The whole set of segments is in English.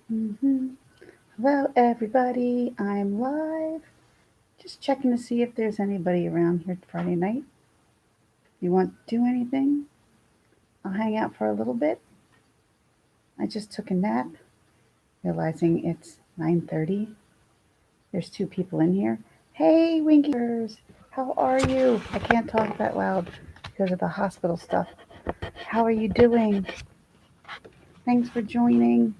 hmm Hello, everybody. I'm live. Just checking to see if there's anybody around here Friday night. You want to do anything? I'll hang out for a little bit. I just took a nap, realizing it's 9:30. There's two people in here. Hey, Winky Whispers. How are you? I can't talk that loud because of the hospital stuff. How are you doing? Thanks for joining.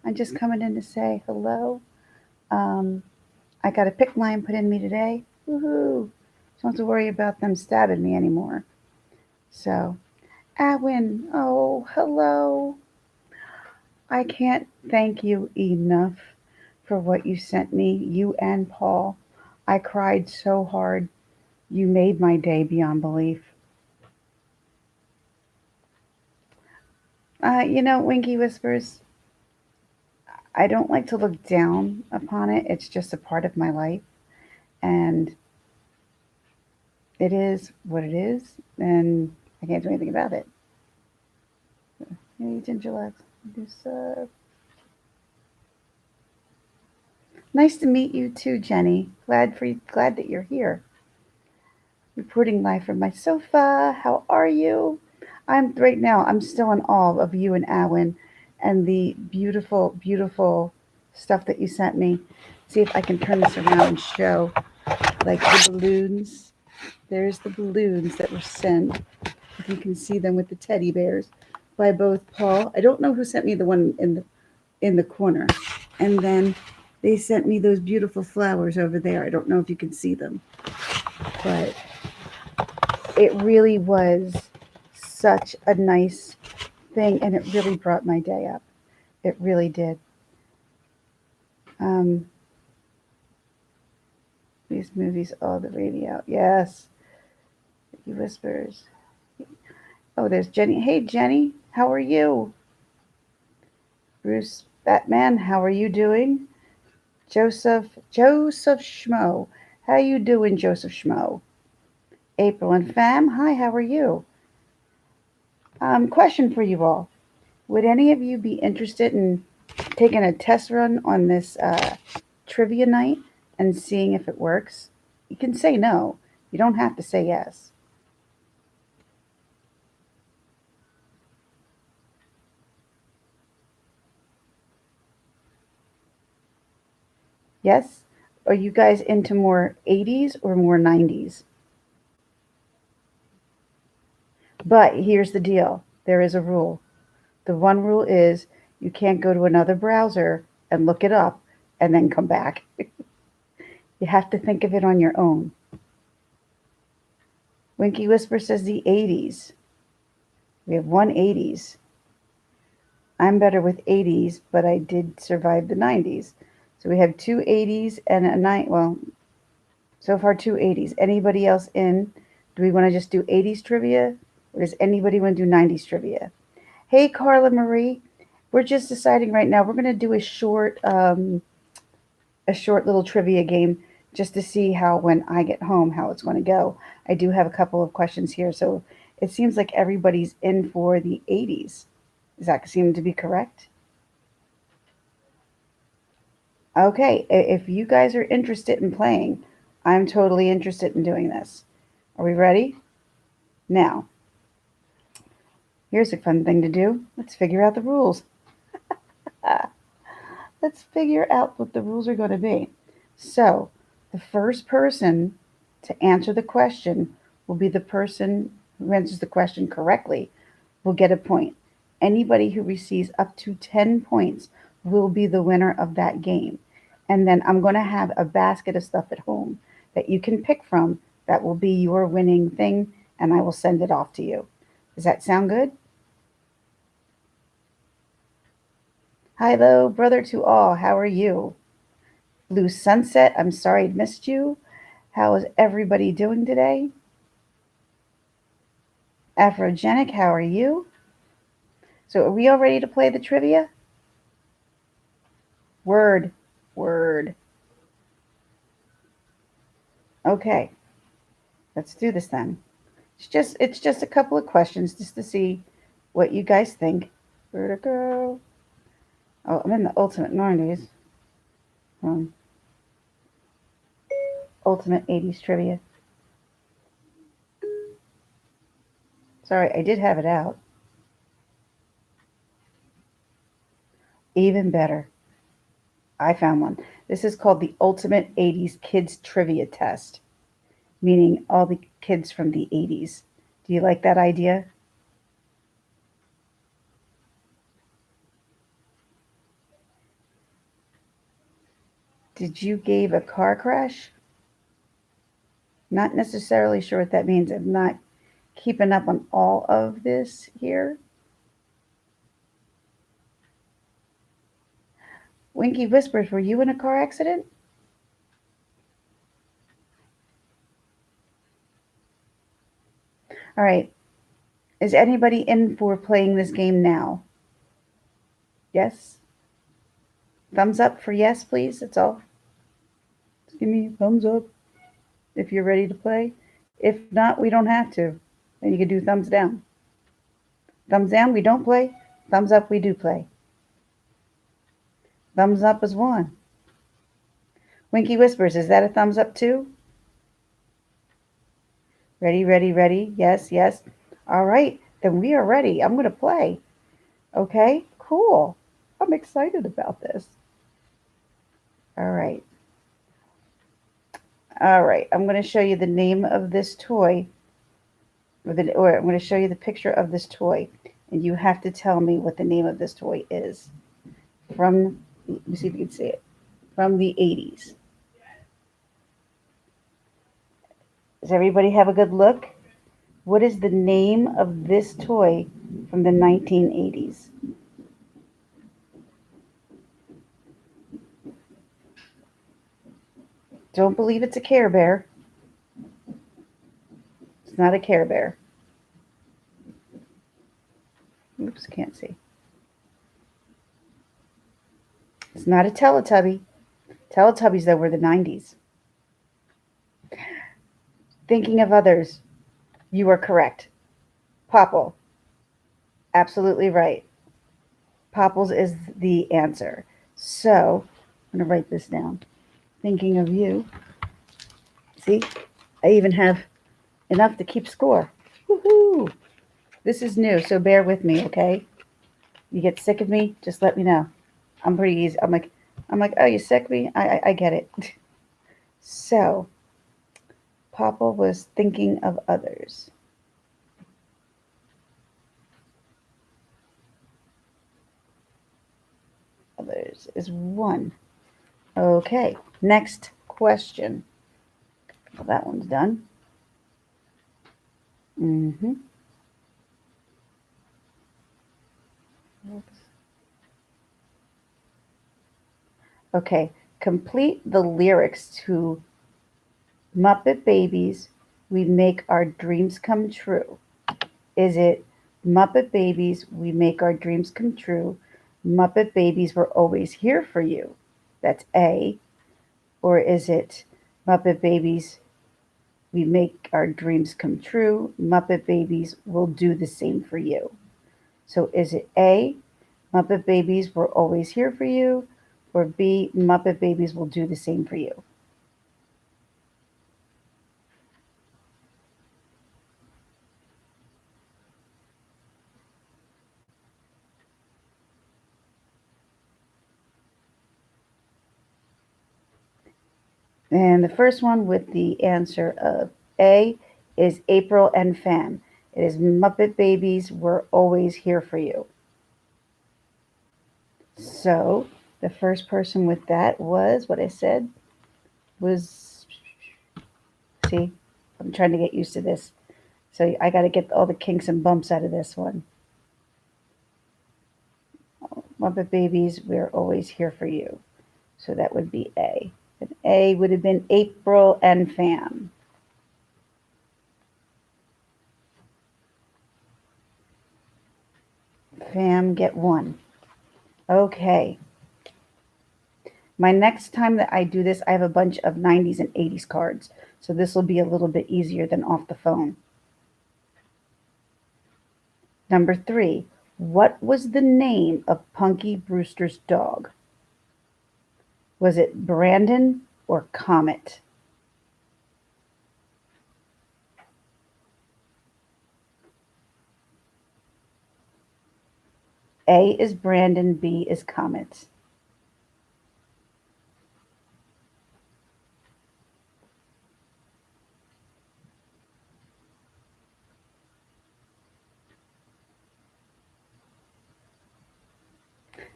I'm just coming in to say hello. Um, I got a PIC line put in me today. Woohoo! Don't have to worry about them stabbing me anymore. So, Adwin, oh, hello. I can't thank you enough for what you sent me, you and Paul. I cried so hard. You made my day beyond belief. Winky Whispers, I don't like to look down upon it. It's just a part of my life. And it is what it is. And I can't do anything about it. Hey, Gingerlex. Nice to meet you too, Jenny. Glad that you're here. Reporting live from my sofa. How are you? I'm still in awe of you and Alan and the beautiful, beautiful stuff that you sent me. See if I can turn this around and show like the balloons. There's the balloons that were sent. If you can see them with the teddy bears by both Paul. I don't know who sent me the one in the corner. And then they sent me those beautiful flowers over there. I don't know if you can see them, but it really was such a nice thing, and it really brought my day up. It really did. Um, these movies, oh, the radio, yes. He whispers. Oh, there's Jenny. Hey, Jenny, how are you? Bruce Batman, how are you doing? Joseph Schmo, how you doing, Joseph Schmo? April and Fam, hi, how are you? Question for you all. Would any of you be interested in taking a test run on this trivia night and seeing if it works? You can say no. You don't have to say yes. Yes? Are you guys into more 80s or more 90s? But here's the deal there is a rule. The one rule is you can't go to another browser and look it up and then come back. You have to think of it on your own. Winky Whisper says the 80s. We have one 80s. I'm better with 80s, but I did survive the 90s. So we have two 80s and a nine. Well, so far two 80s. Anybody else in? Do we want to just do 80s trivia? Or does anybody want to do 90s trivia? Hey, Carla Marie. We're just deciding right now. We're going to do a short little trivia game just to see how when I get home how it's going to go. I do have a couple of questions here, so it seems like everybody's in for the 80s. Does that seem to be correct? Okay, if you guys are interested in playing, I'm totally interested in doing this. Are we ready? Now, here's a fun thing to do. Let's figure out the rules. Let's figure out what the rules are going to be. So, the first person to answer the question will be the person who answers the question correctly will get a point. Anybody who receives up to 10 points will be the winner of that game. And then I'm going to have a basket of stuff at home that you can pick from that will be your winning thing, and I will send it off to you. Does that sound good? Hello, brother to all. How are you? Blue Sunset, I'm sorry I missed you. How is everybody doing today? Afrogenic, how are you? So, are we all ready to play the trivia? Word, word. Okay, let's do this then. It's just a couple of questions just to see what you guys think. Where'd it go? Oh, I'm in the Ultimate 90s. Ultimate 80s trivia. Sorry, I did have it out. Even better. I found one. This is called the Ultimate 80s Kids Trivia Test, meaning all the kids from the 80s. Do you like that idea? Did you gave a car crash? Not necessarily sure what that means. I'm not keeping up on all of this here. Winky whispers, were you in a car accident? All right. Is anybody in for playing this game now? Yes? Thumbs up for yes, please. That's all. Just give me a thumbs up if you're ready to play. If not, we don't have to. Then you can do thumbs down. Thumbs down, we don't play. Thumbs up, we do play. Thumbs up is one. Winky whispers, is that a thumbs up too? Ready, ready, ready. Yes, yes. All right, then we are ready. I'm going to play. Okay, cool. I'm excited about this. All right. All right, I'm going to show you the name of this toy, or I'm going to show you the picture of this toy, and you have to tell me what the name of this toy is. From, let me see if you can see it, from the 80s. Does everybody have a good look? What is the name of this toy from the 1980s? Don't believe it's a Care Bear. It's not a Care Bear. Oops, can't see. It's not a Teletubby. Teletubbies, though, were the 90s. Thinking of others, you are correct. Popple. Absolutely right. Popples is the answer. So, I'm going to write this down. Thinking of you. See, I even have enough to keep score. Woohoo! This is new, so bear with me, okay? You get sick of me, just let me know. I'm pretty easy. I'm like, oh, you sick of me? I get it. So, Papa was thinking of others. Others is one. Okay, next question. Well, that one's done. Mm-hmm. Okay, complete the lyrics to Muppet Babies, We Make Our Dreams Come True. Is it Muppet Babies, We Make Our Dreams Come True? Muppet Babies, We're Always Here for You. That's A. Or is it Muppet Babies, We Make Our Dreams Come True? Muppet Babies will do the same for you. So is it A, Muppet Babies, We're Always Here for You? Or B, Muppet Babies will do the same for you? And the first one with the answer of A is April and Fan. It is Muppet Babies, We're Always Here for You. So the first person with that was what I said was, see, I'm trying to get used to this. So I got to get all the kinks and bumps out of this one. Muppet Babies, We're Always Here for You. So that would be A. And A would have been April and Fan. Fam, get one. Okay. My next time that I do this, I have a bunch of 90s and 80s cards. So this will be a little bit easier than off the phone. Number 3. What was the name of Punky Brewster's dog? Was it Brandon or Comet? A is Brandon, B is Comet.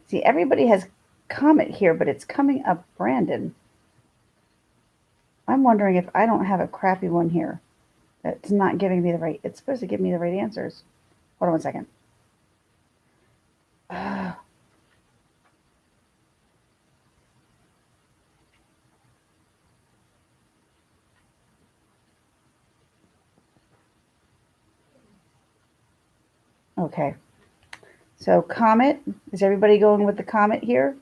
See, everybody has Comet here, but it's coming up Brandon. I'm wondering if I don't have a crappy one here. It's not giving me the right. It's supposed to give me the right answers. Hold on 1 second. Okay. So Comet. Is everybody going with the Comet here?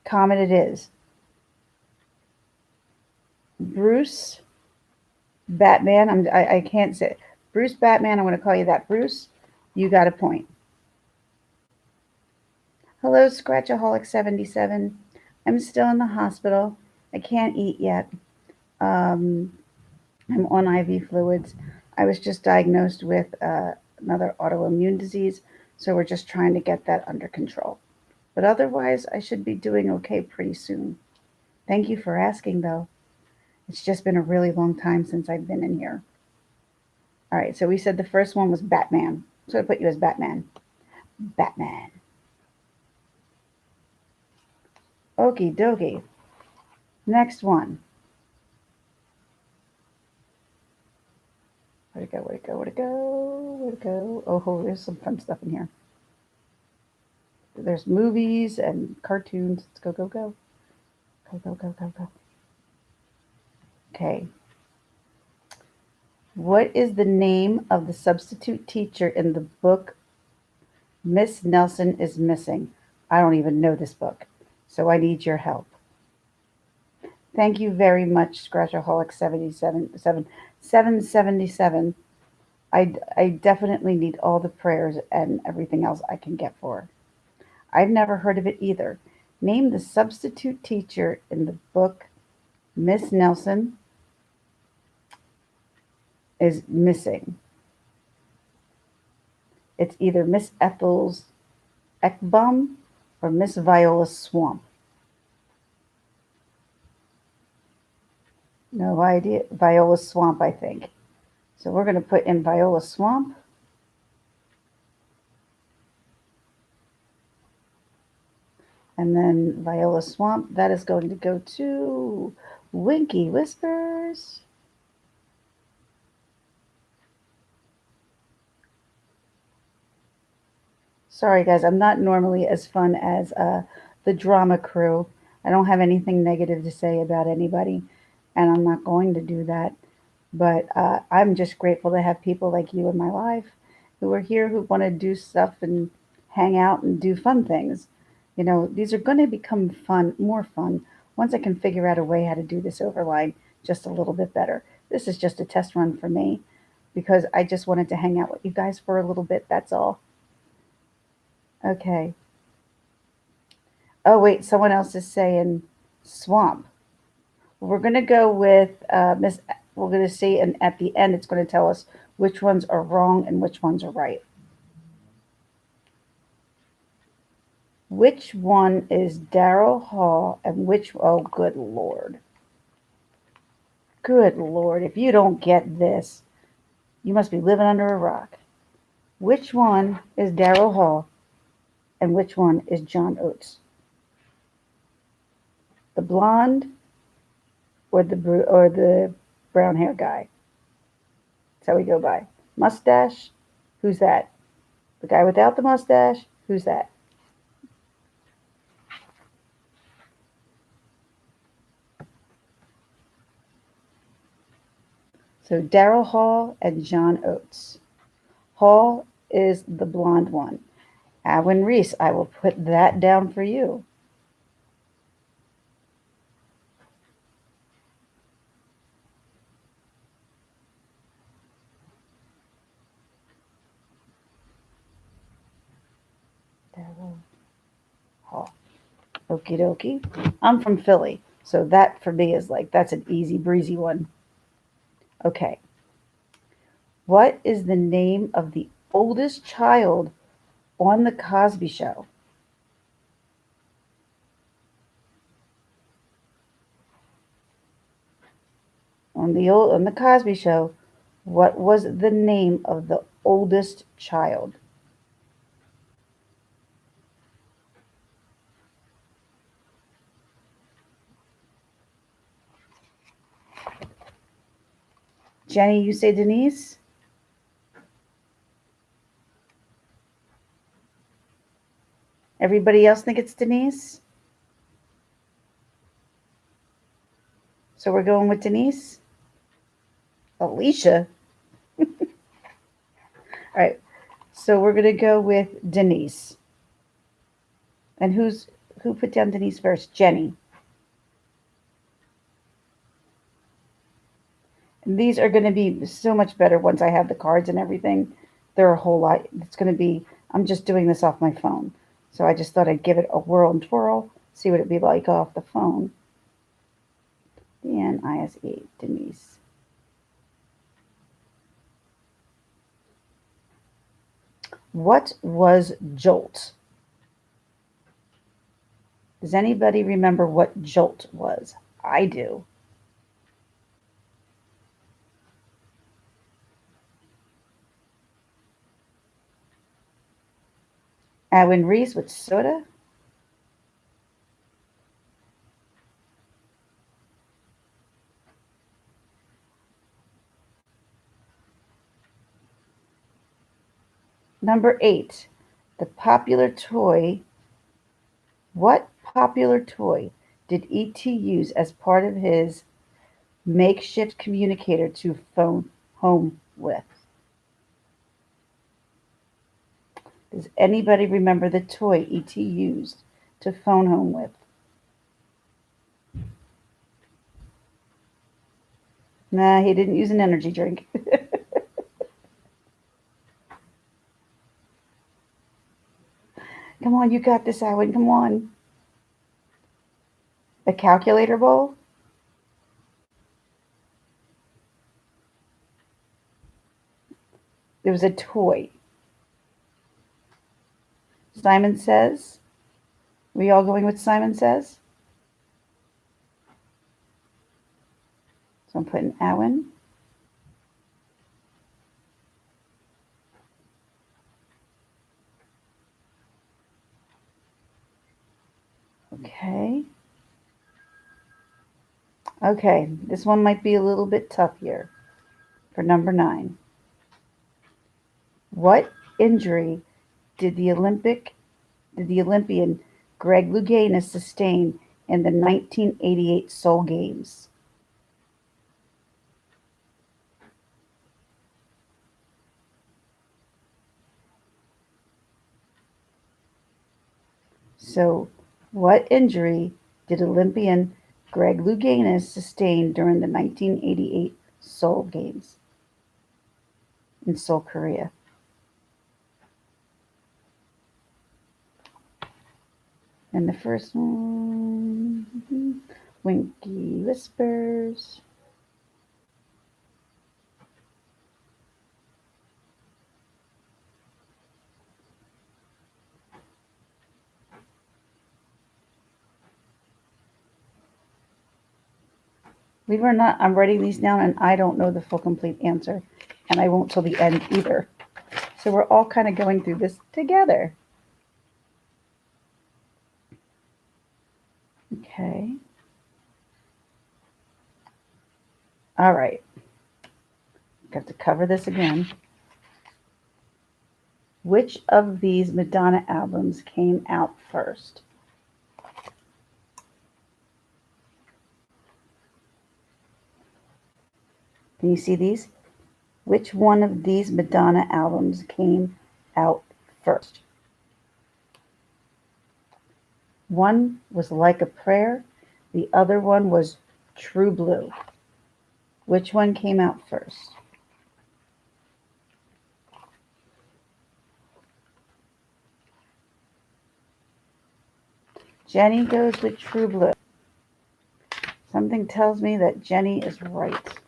Comet it is. Bruce Batman. I can't say Bruce Batman. I'm going to call you that. Bruce, you got a point. Hello, Scratchaholic77. I'm still in the hospital. I can't eat yet. Um, I'm on IV fluids. I was just diagnosed with another autoimmune disease, so we're just trying to get that under control. But otherwise, I should be doing okay pretty soon. Thank you for asking, though. It's just been a really long time since I've been in here. All right, so we said the first one was Batman. So I put you as Batman. Batman. Okie dokie. Next one. Where'd it go? Where'd it go? Where'd it go? Where'd it go? Oh, there's some fun stuff in here. There's movies and cartoons. Let's go, go, go. Go, go, go, go, go. Okay. What is the name of the substitute teacher in the book Miss Nelson is Missing? I don't even know this book, so I need your help. Thank you very much, Scratchaholic 777. I definitely need all the prayers and everything else I can get for her. I've never heard of it either. Name the substitute teacher in the book Miss Nelson is Missing. It's either Miss Ethel's Ekbom or Miss Viola Swamp. No idea. Viola Swamp, I think. So we're going to put in Viola Swamp. And then Viola Swamp, that is going to go to Winky Whispers. Sorry, guys, I'm not normally as fun as the drama crew. I don't have anything negative to say about anybody, and I'm not going to do that. But I'm just grateful to have people like you in my life who are here who want to do stuff and hang out and do fun things. You know, these are going to become fun, more fun, once I can figure out a way how to do this overline just a little bit better. This is just a test run for me because I just wanted to hang out with you guys for a little bit. That's all. Okay. Oh, wait, someone else is saying swamp. We're going to go with Miss. We're going to see, and at the end, it's going to tell us which ones are wrong and which ones are right. Which one is Daryl Hall and which? Oh, good Lord. Good Lord. If you don't get this, you must be living under a rock. Which one is Daryl Hall and which one is John Oates? The blonde or the brown hair guy? That's how we go by. Mustache? Who's that? The guy without the mustache? Who's that? So Daryl Hall and John Oates. Hall is the blonde one. Alwyn Reese, I will put that down for you. Okie dokie. I'm from Philly, so that for me is like, that's an easy breezy one. Okay. What is the name of the oldest child on the Cosby Show? On the Cosby Show, what was the name of the oldest child? Jenny, you say Denise? Everybody else think it's Denise? So we're going with Denise? Alicia? All right. So we're going to go with Denise. And who put down Denise first? Jenny. And these are going to be so much better once I have the cards and everything. They're a whole lot. It's going to be, I'm just doing this off my phone. So I just thought I'd give it a whirl and twirl, see what it'd be like off the phone. Denise. Denise. What was Jolt? Does anybody remember what Jolt was? I do. Edwin Reese with soda? Number 8. The popular toy. What popular toy did E.T. use as part of his makeshift communicator to phone home with? Does anybody remember the toy E.T. used to phone home with? Nah, he didn't use an energy drink. Come on, you got this, Owen. Come on. A calculator bowl? It was a toy. Simon Says. We all going with Simon Says? So I'm putting Owen. Okay. Okay, this one might be a little bit tough here for number 9. What injury did the Olympian Greg Louganis sustain in the 1988 Seoul Games? So, what injury did Olympian Greg Louganis sustain during the 1988 Seoul Games in Seoul, Korea? And the first one, Winky Whispers. Believe it or not, I'm writing these down and I don't know the full complete answer. And I won't till the end either. So we're all kind of going through this together. Okay. All right. Got to cover this again. Which of these Madonna albums came out first? Can you see these? Which one of these Madonna albums came out first? One was Like a Prayer. The other one was True Blue. Which one came out first? Jenny goes with True Blue. Something tells me that Jenny is right.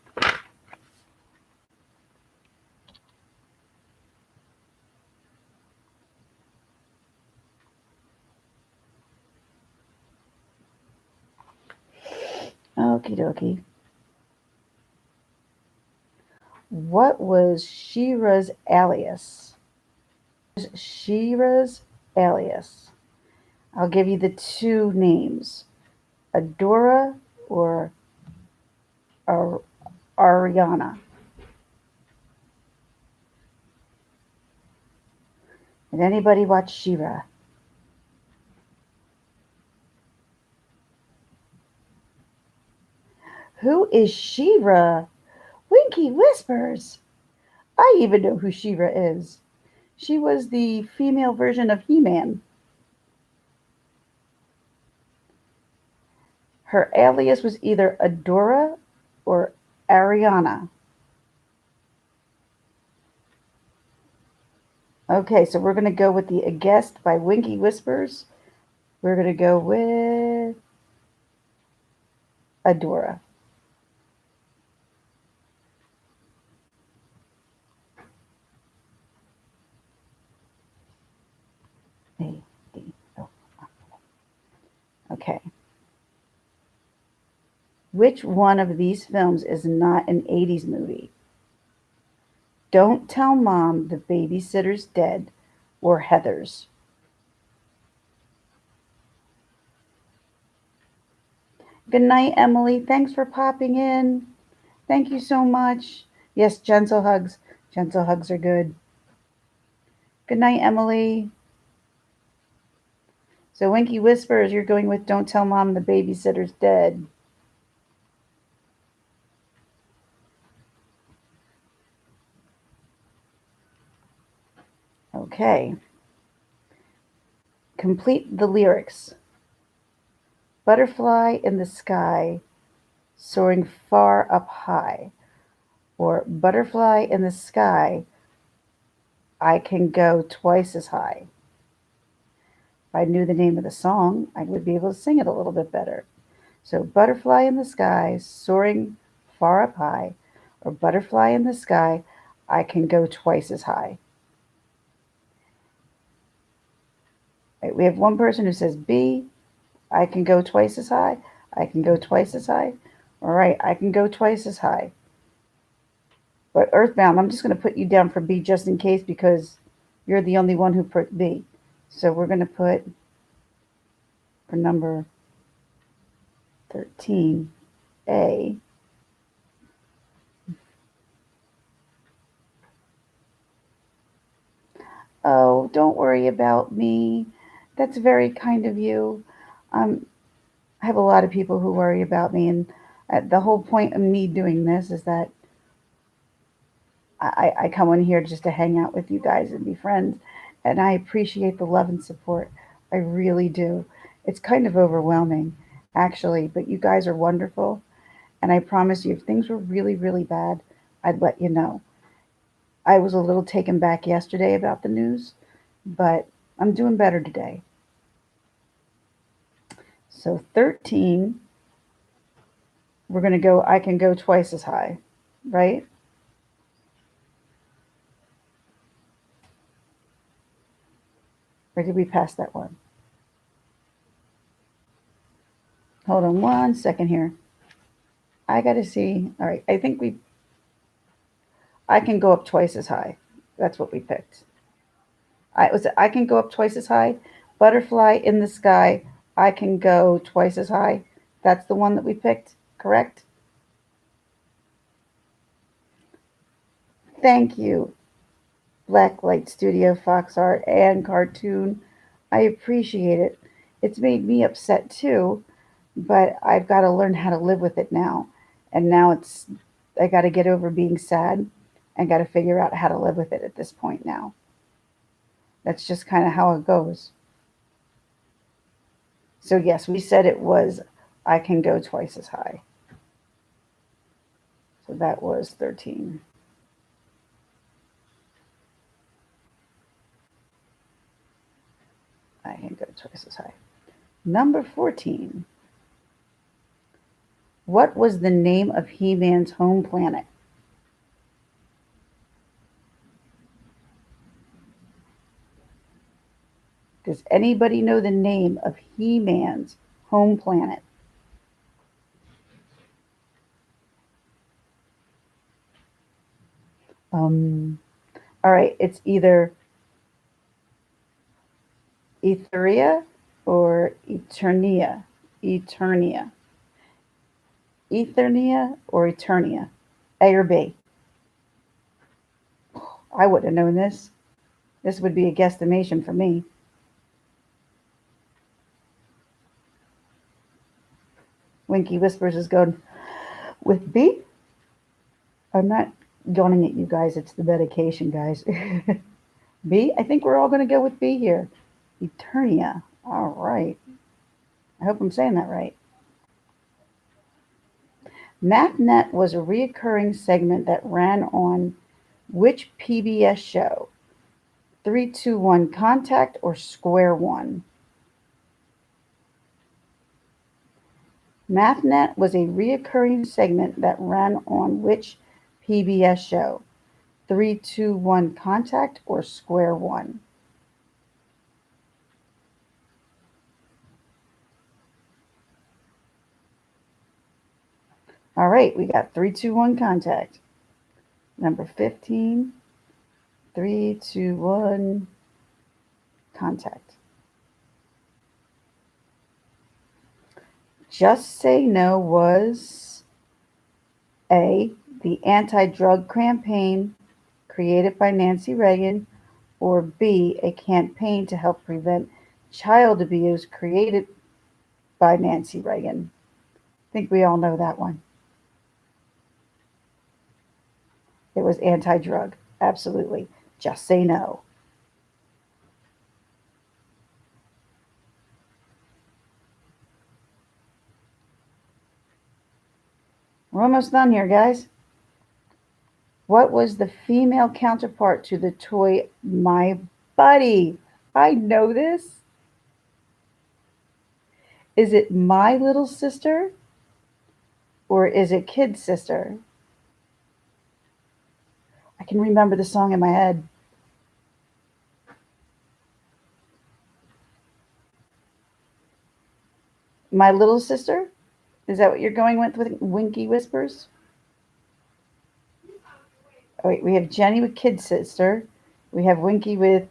Okie dokie. What was She-Ra's alias? She-Ra's alias. I'll give you the two names. Adora or Ariana. Did anybody watch She-Ra? Who is She-Ra? Winky Whispers. I even know who She-Ra is. She was the female version of He-Man. Her alias was either Adora or Ariana. Okay, so we're going to go with the A Guest by Winky Whispers. We're going to go with Adora. Okay. Which one of these films is not an 80s movie? Don't Tell Mom the Babysitter's Dead or Heathers. Good night, Emily. Thanks for popping in. Thank you so much. Yes, gentle hugs. Gentle hugs are good. Good night, Emily. So Winky Whispers, you're going with Don't Tell Mom the Babysitter's Dead. Okay. Complete the lyrics. Butterfly in the sky, soaring far up high. Or butterfly in the sky, I can go twice as high. If I knew the name of the song, I would be able to sing it a little bit better. So, butterfly in the sky, soaring far up high, or butterfly in the sky, I can go twice as high. Right, we have one person who says B, I can go twice as high. I can go twice as high. All right, I can go twice as high. But Earthbound, I'm just going to put you down for B just in case because you're the only one who put B. So we're going to put for number 13, A. Oh, don't worry about me. That's very kind of you. I have a lot of people who worry about me, and the whole point of me doing this is that I come on here just to hang out with you guys and be friends, and I appreciate the love and support. I really do. It's kind of overwhelming, actually, but you guys are wonderful, and I promise you, if things were really, really bad, I'd let you know. I was a little taken back yesterday about the news, but I'm doing better today. So 13, we're going to go, I can go twice as high, right? Or did we pass that one? Hold on one second here. I got to see. All right. I can go up twice as high. That's what we picked. I can go up twice as high. Butterfly in the sky. I can go twice as high. That's the one that we picked, correct? Thank you, Blacklight Studio, Fox Art, and Cartoon. I appreciate it. It's made me upset too, but I've got to learn how to live with it now. And now I got to get over being sad and got to figure out how to live with it at this point now. That's just kind of how it goes. So, yes, we said it was I can go twice as high. So that was 13. I can go twice as high. Number 14. What was the name of He-Man's home planet? Does anybody know the name of He-Man's home planet? Um, all right, it's either Etheria or Eternia. Eternia. Eternia or Eternia? A or B? I wouldn't have known this. This would be a guesstimation for me. Winky Whispers is going with B. I'm not yawning at you guys. It's the medication, guys. B. I think we're all going to go with B here. Eternia. All right. I hope I'm saying that right. MathNet was a recurring segment that ran on which PBS show? 321 Contact or Square One? MathNet was a recurring segment that ran on which PBS show? 321 Contact or Square One? All right, we got 321 Contact. Number 15, 321 Contact. Just Say No was A, the anti-drug campaign created by Nancy Reagan, or B, a campaign to help prevent child abuse created by Nancy Reagan? I think we all know that one. It was anti-drug. Absolutely. Just Say No. We're almost done here, guys. What was the female counterpart to the toy My Buddy? I know this. Is it My Little Sister or is it Kid Sister? I can remember the song in my head. My Little Sister? Is that what you're going with Winky Whispers? Oh, wait, we have Jenny with Kid Sister. We have Winky with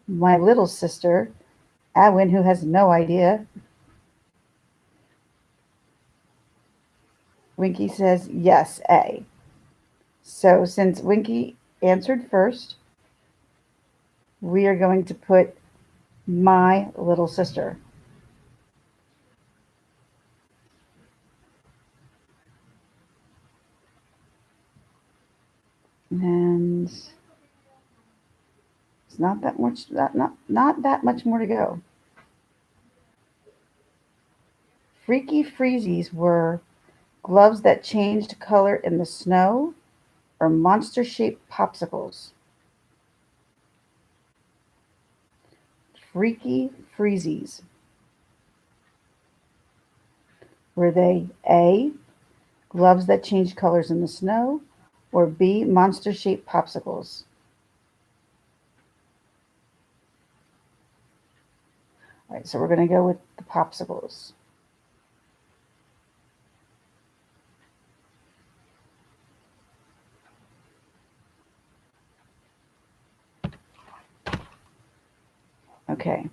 My Little Sister. Adwin, who has no idea. Winky says yes, A. So since Winky answered first, we are going to put My Little Sister. And it's not that much not that much more to go. Freaky Freezies were gloves that changed color in the snow or monster shaped popsicles. Freaky Freezies. Were they A, gloves that changed colors in the snow, or B, monster shaped popsicles? All right, so we're going to go with the popsicles. Okay.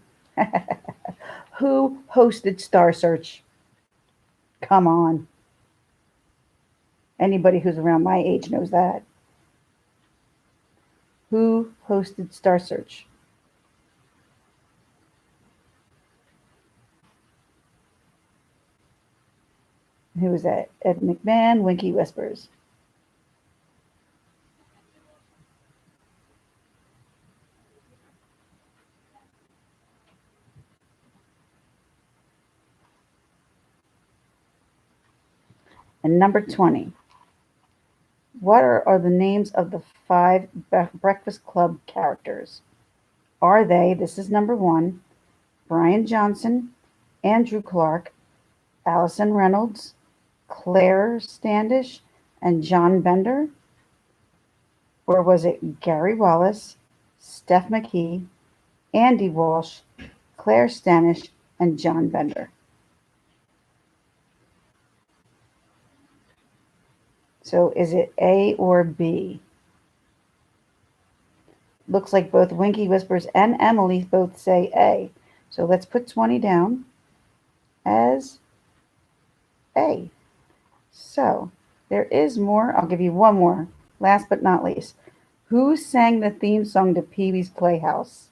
Who hosted Star Search? Come on. Anybody who's around my age knows that. Who hosted Star Search? Who was that? Ed McMahon, Winky Whispers. And number 20. What are the names of the five Breakfast Club characters? Are they, this is number 1, Brian Johnson, Andrew Clark, Allison Reynolds, Claire Standish, and John Bender? Or was it Gary Wallace, Steph McKee, Andy Walsh, Claire Standish, and John Bender? So is it A or B? Looks like both Winky Whispers and Emily both say A. So let's put 20 down as A. So there is more. I'll give you one more. Last but not least. Who sang the theme song to Pee Wee's Playhouse?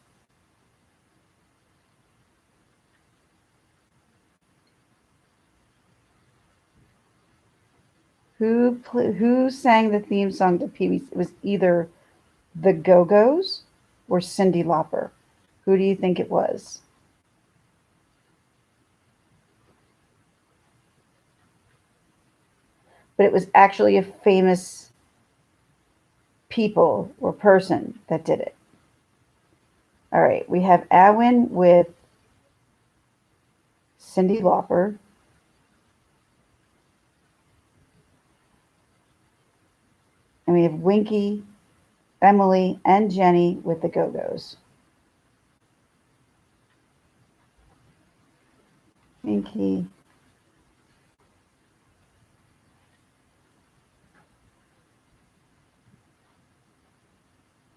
Who sang the theme song to Pee Wee's? It was either the Go-Go's or Cyndi Lauper. Who do you think it was? But it was actually a famous people or person that did it. All right, we have Awen with Cyndi Lauper. And we have Winky, Emily, and Jenny with the Go-Go's. Winky.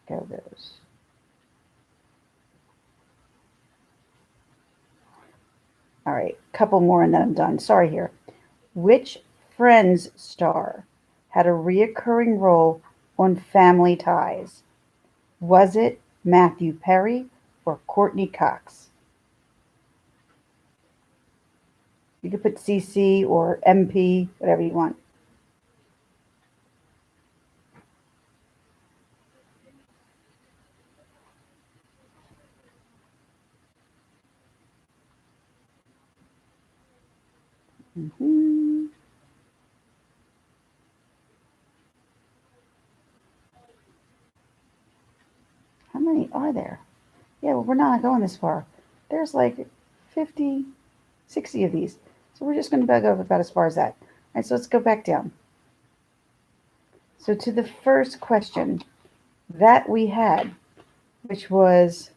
Go-Go's. All right, couple more and then I'm done. Sorry here. Which Friends star had a reoccurring role on Family Ties? Was it Matthew Perry or Courtney Cox? You could put CC or MP, whatever you want. Mm-hmm. How many are there? Yeah, well, we're not going this far. There's like 50, 60 of these. So we're just going to go about as far as that. All right, so let's go back down. So to the first question that we had, which was,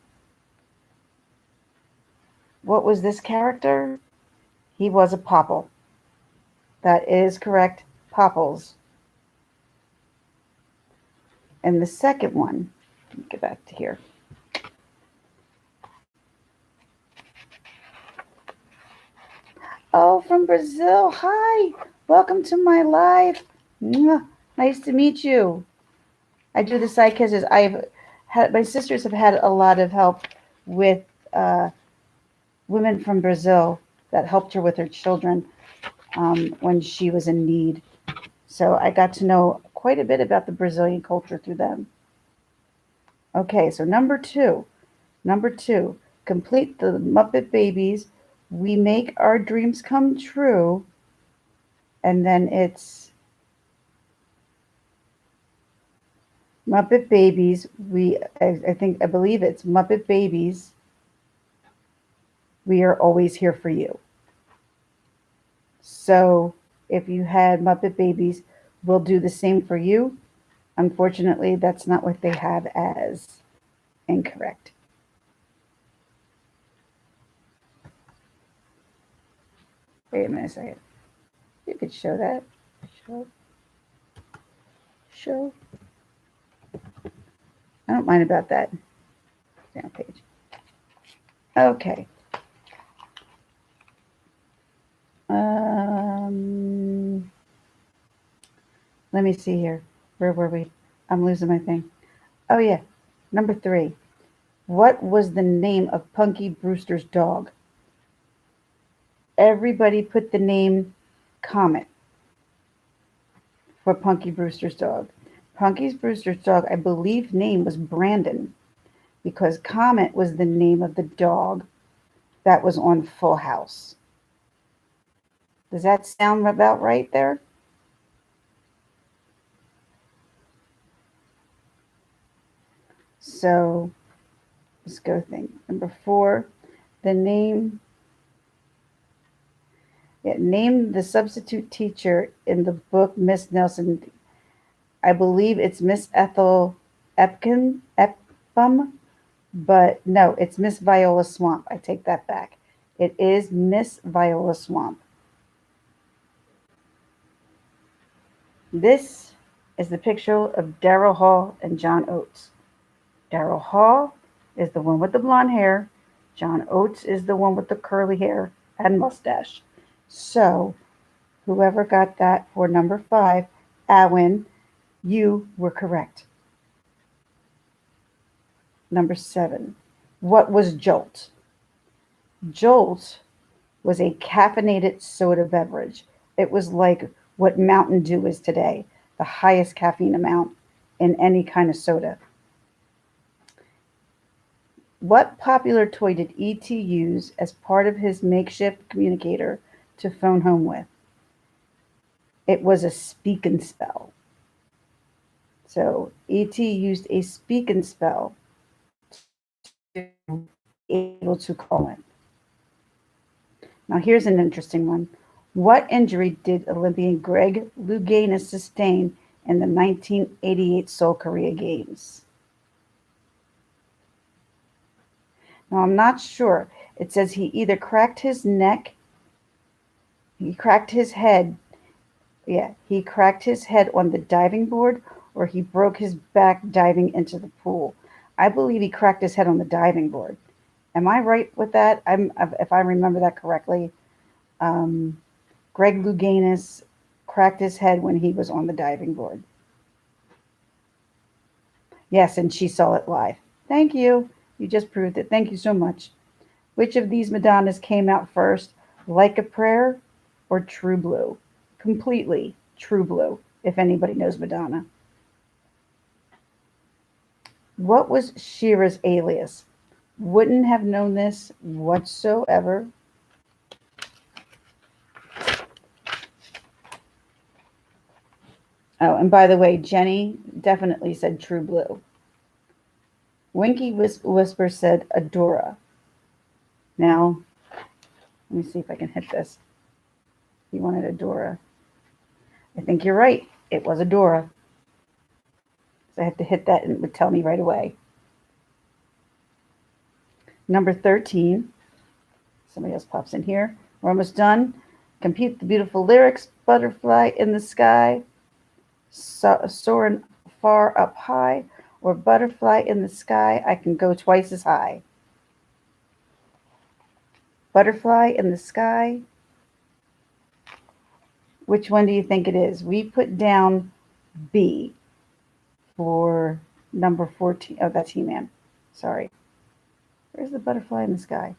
what was this character? He was a Popple. That is correct, Popples. And the second one, let me get back to here. Oh, from Brazil. Hi. Welcome to my live. Mwah. Nice to meet you. I do the side kisses. I've had my sisters have had a lot of help with women from Brazil that helped her with her children when she was in need. So I got to know quite a bit about the Brazilian culture through them. Okay, so number two. Number two, complete the Muppet Babies. We make our dreams come true. And then it's Muppet Babies. I believe it's Muppet Babies. We are always here for you. So if you had Muppet Babies, we'll do the same for you. Unfortunately, that's not what they have as incorrect. Wait a minute a second. You could show that. Show. Show. I don't mind about that. Down page. Okay. Let me see here. Where were we? I'm losing my thing. Oh yeah. Number three. What was the name of Punky Brewster's dog? Everybody put the name Comet for Punky Brewster's dog. Punky Brewster's dog, I believe, name was Brandon because Comet was the name of the dog that was on Full House. Does that sound about right there? So let's go think. Number four, the name Yeah, name the substitute teacher in the book Miss Nelson. I believe it's Miss Ethel Epsom, but no, it's Miss Viola Swamp. I take that back. It is Miss Viola Swamp. This is the picture of Daryl Hall and John Oates. Daryl Hall is the one with the blonde hair. John Oates is the one with the curly hair and mustache. So, whoever got that for number 5, Awen, you were correct. Number 7. What was Jolt? Jolt was a caffeinated soda beverage. It was like what Mountain Dew is today, the highest caffeine amount in any kind of soda. What popular toy did E.T. use as part of his makeshift communicator to phone home with? It was a speak and spell. So E.T. used a speak and spell to be able to call in. Now here's an interesting one. What injury did Olympian Greg Louganis sustain in the 1988 Seoul Korea Games? Now I'm not sure. It says he either cracked his neck, he cracked his head. Yeah, he cracked his head on the diving board or he broke his back diving into the pool. I believe he cracked his head on the diving board. Am I right with that? If I remember that correctly. Um, Greg Louganis cracked his head when he was on the diving board. Yes, and she saw it live. Thank you. You just proved it. Thank you so much. Which of these Madonnas came out first? Like a Prayer or True Blue? Completely True Blue, if anybody knows Madonna. What was Shira's alias? Wouldn't have known this whatsoever. Oh, and by the way, Jenny definitely said True Blue. Winky Whisper said Adora. Now, let me see if I can hit this. He wanted Adora. I think you're right. It was Adora. So I had to hit that and it would tell me right away. Number 13. Somebody else pops in here. We're almost done. Compute the beautiful lyrics. Butterfly in the sky. Soaring far up high. Or butterfly in the sky. I can go twice as high. Butterfly in the sky. Which one do you think it is? We put down B for number 14. Oh, that's He-Man. Sorry. Where's the butterfly in the sky?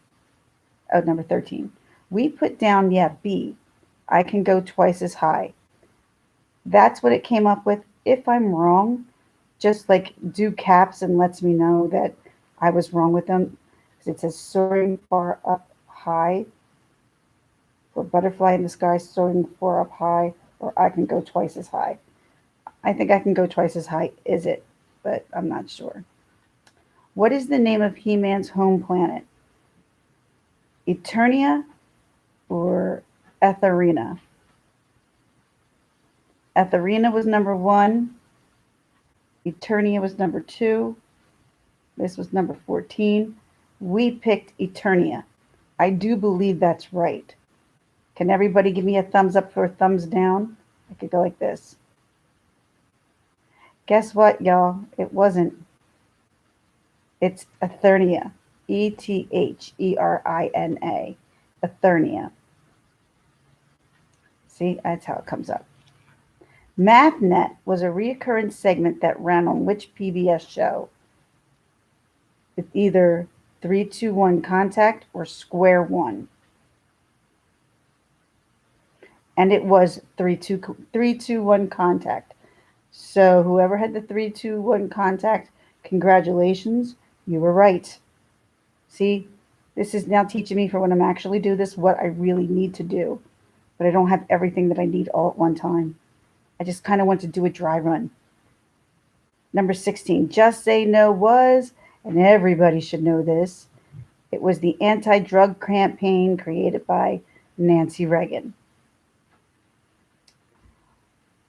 Oh, number 13. We put down, yeah, B. I can go twice as high. That's what it came up with. If I'm wrong, just like do caps and lets me know that I was wrong with them. Because it says soaring far up high. For butterfly in the sky, soaring far up high. Or I can go twice as high. I think I can go twice as high, is it? But I'm not sure. What is the name of He-Man's home planet? Eternia or Etherina? Etherina was number 1. Eternia was number 2. This was number 14. We picked Eternia. I do believe that's right. Can everybody give me a thumbs up or a thumbs down? I could go like this. Guess what, y'all? It wasn't. It's Eternia. Etherina. Eternia. See, that's how it comes up. MathNet was a recurring segment that ran on which PBS show? It's either 321 Contact or Square One. And it was 321 Contact. So whoever had the 321 Contact, congratulations, you were right. See, this is now teaching me for when I'm actually do this what I really need to do. But I don't have everything that I need all at one time. I just kind of want to do a dry run. Number 16, Just Say No was, and everybody should know this, it was the anti-drug campaign created by Nancy Reagan.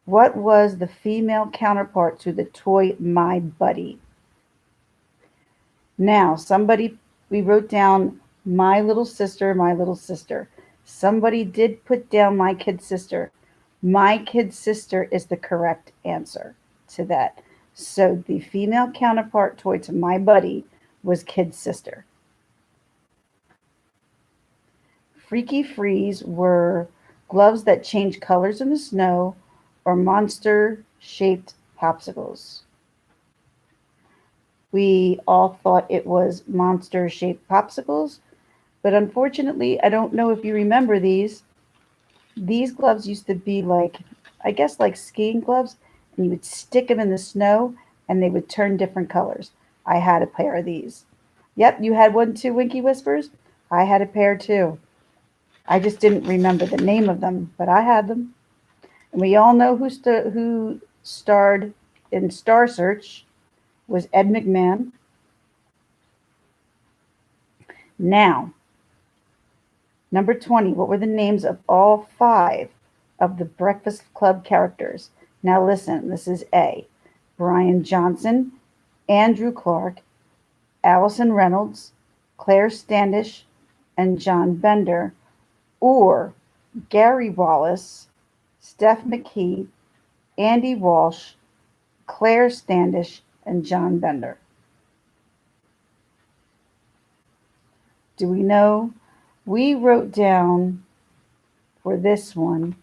What was the female counterpart to the toy My Buddy? Now, somebody, we wrote down my little sister, my little sister. Somebody did put down my kid sister. My kid sister is the correct answer to that. So the female counterpart toy to My Buddy was kid sister. Freaky Freeze were gloves that change colors in the snow or monster shaped popsicles. We all thought it was monster shaped popsicles, but unfortunately, I don't know if you remember these. These gloves used to be like, I guess, like skiing gloves, and you would stick them in the snow and they would turn different colors. I had a pair of these. Yep, you had one too, Winky Whispers? I had a pair too. I just didn't remember the name of them, but I had them. And we all know who starred in Star Search was Ed McMahon. Now, number 20, what were the names of all five of the Breakfast Club characters? Now listen, this is A. Brian Johnson, Andrew Clark, Allison Reynolds, Claire Standish, and John Bender, or Gary Wallace, Steph McKee, Andy Walsh, Claire Standish, and John Bender. Do we know? We wrote down for this one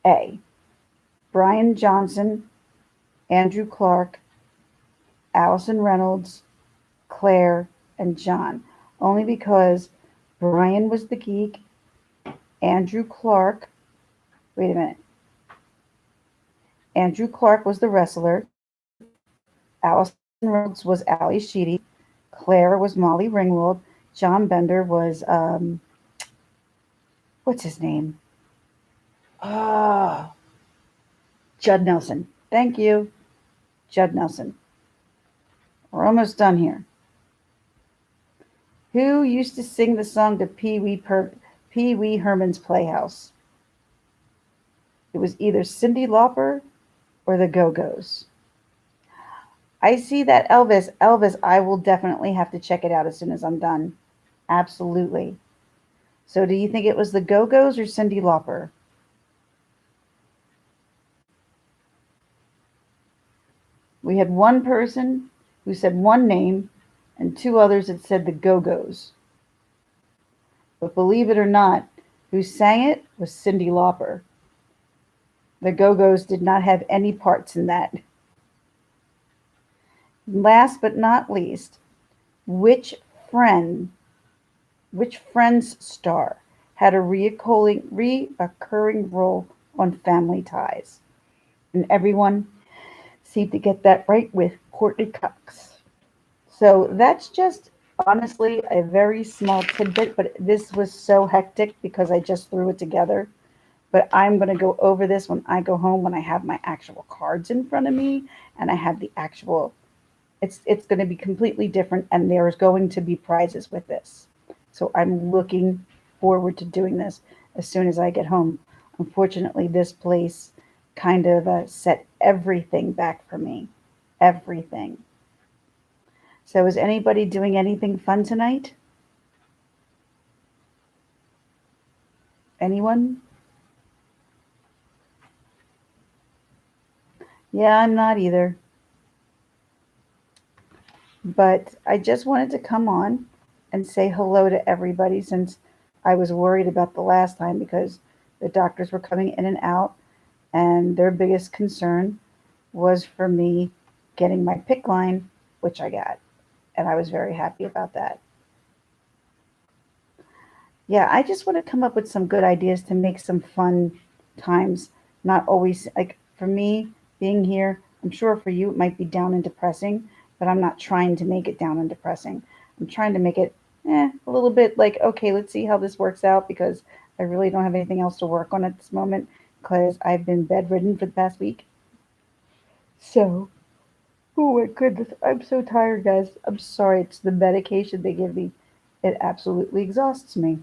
A. Brian Johnson, Andrew Clark, Allison Reynolds, Claire, and John. Only because Brian was the geek, Andrew Clark, wait a minute. Andrew Clark was the wrestler, Allison Reynolds was Ali Sheedy, Claire was Molly Ringwald, John Bender was, what's his name? Ah, Judd Nelson. Thank you, Judd Nelson. We're almost done here. Who used to sing the song to Pee Wee Herman's Playhouse? It was either Cyndi Lauper or the Go Go's. I see that Elvis. Elvis, I will definitely have to check it out as soon as I'm done. Absolutely. So, do you think it was the Go Go's or Cyndi Lauper? We had one person who said one name and two others that said the Go Go's. But believe it or not, who sang it was Cyndi Lauper. The Go Go's did not have any parts in that. Last but not least, which friend, which Friends star had a reoccurring role on Family Ties? And everyone seemed to get that right with Courtney Cox. So that's just honestly a very small tidbit, but this was so hectic because I just threw it together. But I'm going to go over this when I go home, when I have my actual cards in front of me and I have the actual, it's going to be completely different, and there's going to be prizes with this. So I'm looking forward to doing this as soon as I get home. Unfortunately, this place kind of set everything back for me. Everything. So is anybody doing anything fun tonight? Anyone? Yeah, I'm not either. But I just wanted to come on and say hello to everybody since I was worried about the last time because the doctors were coming in and out, and their biggest concern was for me getting my PICC line, which I got. And I was very happy about that. Yeah, I just want to come up with some good ideas to make some fun times. Not always like for me being here, I'm sure for you it might be down and depressing, but I'm not trying to make it down and depressing. I'm trying to make it a little bit like, okay, let's see how this works out because I really don't have anything else to work on at this moment because I've been bedridden for the past week. So, oh my goodness, I'm so tired, guys. I'm sorry, it's the medication they give me. It absolutely exhausts me.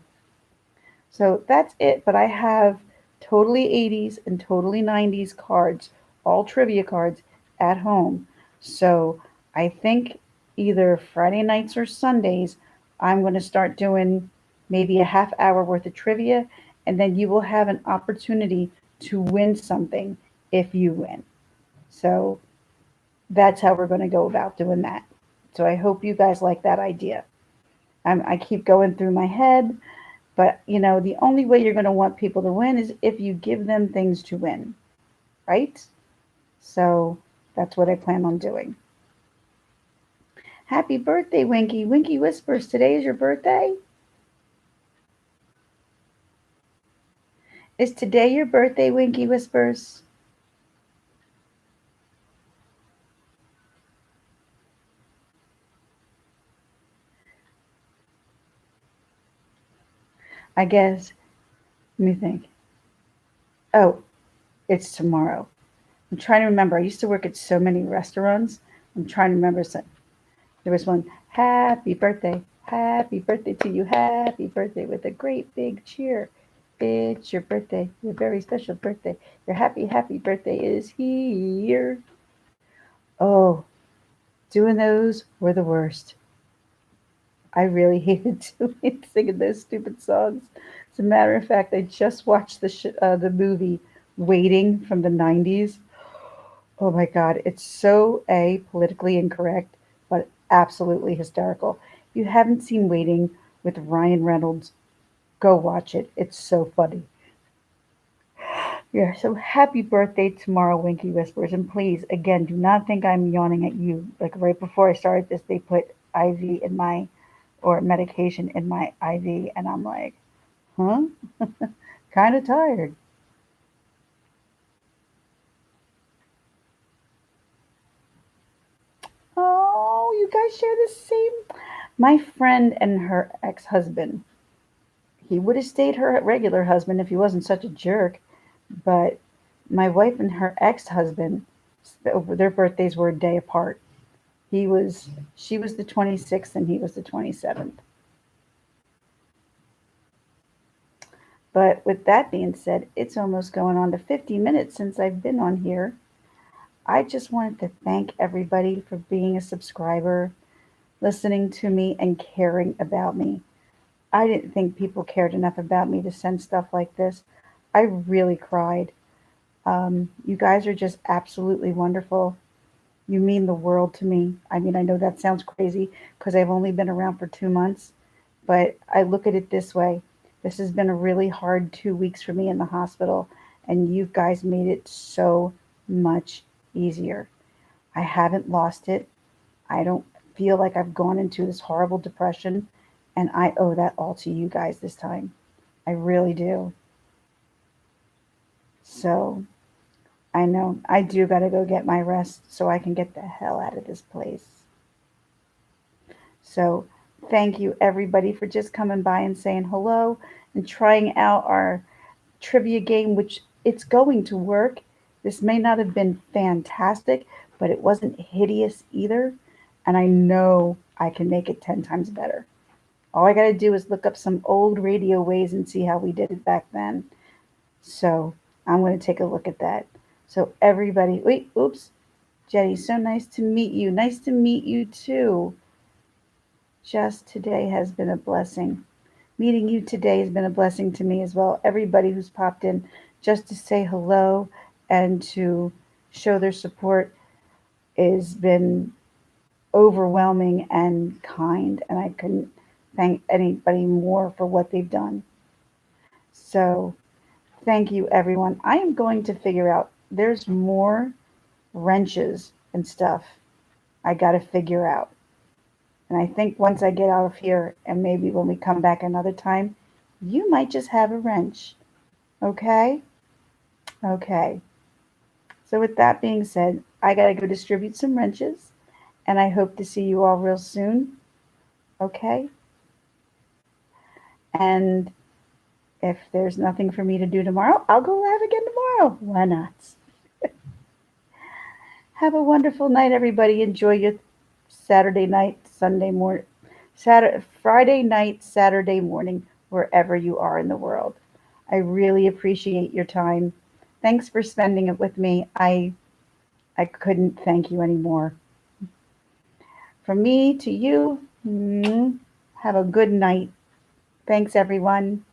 So that's it. But I have totally 80s and totally 90s cards, all trivia cards at home. So I think either Friday nights or Sundays, I'm going to start doing maybe a half hour worth of trivia, and then you will have an opportunity to win something if you win. So that's how we're going to go about doing that. So I hope you guys like that idea. I keep going through my head, but the only way you're going to want people to win is if you give them things to win, right? So that's what I plan on doing. Happy birthday, Winky. Winky Whispers, today is your birthday? Is today your birthday, Winky Whispers? I guess. Let me think. Oh, it's tomorrow. I'm trying to remember. I used to work at so many restaurants. I'm trying to remember. There was one, happy birthday to you, happy birthday with a great big cheer. It's your birthday, your very special birthday. Your happy birthday is here. Oh, doing those were the worst. I really hated singing those stupid songs. As a matter of fact, I just watched the movie Waiting from the 90s. Oh my God, it's so politically incorrect, but absolutely hysterical. If you haven't seen Waiting with Ryan Reynolds, go watch it. It's so funny. Yeah, so happy birthday tomorrow, Winky Whispers. And please, again, do not think I'm yawning at you. Like right before I started this, they put IV in my, or medication in my IV, and I'm like, huh? Kind of tired. Oh, you guys share the same. My friend and her ex husband, he would have stayed her regular husband if he wasn't such a jerk. But my wife and her ex husband, their birthdays were a day apart. He was, she was the 26th and he was the 27th. But with that being said, it's almost going on to 50 minutes since I've been on here. I just wanted to thank everybody for being a subscriber, listening to me, and caring about me. I didn't think people cared enough about me to send stuff like this. I really cried. You guys are just absolutely wonderful. You mean the world to me. I mean, I know that sounds crazy because I've only been around for 2 months, but I look at it this way. This has been a really hard 2 weeks for me in the hospital, and you guys made it so much easier. I haven't lost it. I don't feel like I've gone into this horrible depression, and I owe that all to you guys this time. I really do. So I know I do got to go get my rest so I can get the hell out of this place. So thank you everybody for just coming by and saying hello and trying out our trivia game, which it's going to work. This may not have been fantastic, but it wasn't hideous either. And I know I can make it 10 times better. All I got to do is look up some old radio ways and see how we did it back then. So I'm going to take a look at that. So everybody, wait, oops, Jenny, so nice to meet you. Nice to meet you too. Just today has been a blessing. Meeting you today has been a blessing to me as well. Everybody who's popped in just to say hello and to show their support has been overwhelming and kind, and I couldn't thank anybody more for what they've done. So, thank you, everyone. I am going to figure out there's more wrenches and stuff I got to figure out. And I think once I get out of here, and maybe when we come back another time, you might just have a wrench. Okay? Okay. So, with that being said, I got to go distribute some wrenches, and I hope to see you all real soon. Okay? And if there's nothing for me to do tomorrow, I'll go live again tomorrow. Why not? Have a wonderful night, everybody. Enjoy your Saturday night, Sunday morning, Saturday, Friday night, Saturday morning, wherever you are in the world. I really appreciate your time. Thanks for spending it with me. I couldn't thank you anymore. From me to you, have a good night. Thanks, everyone.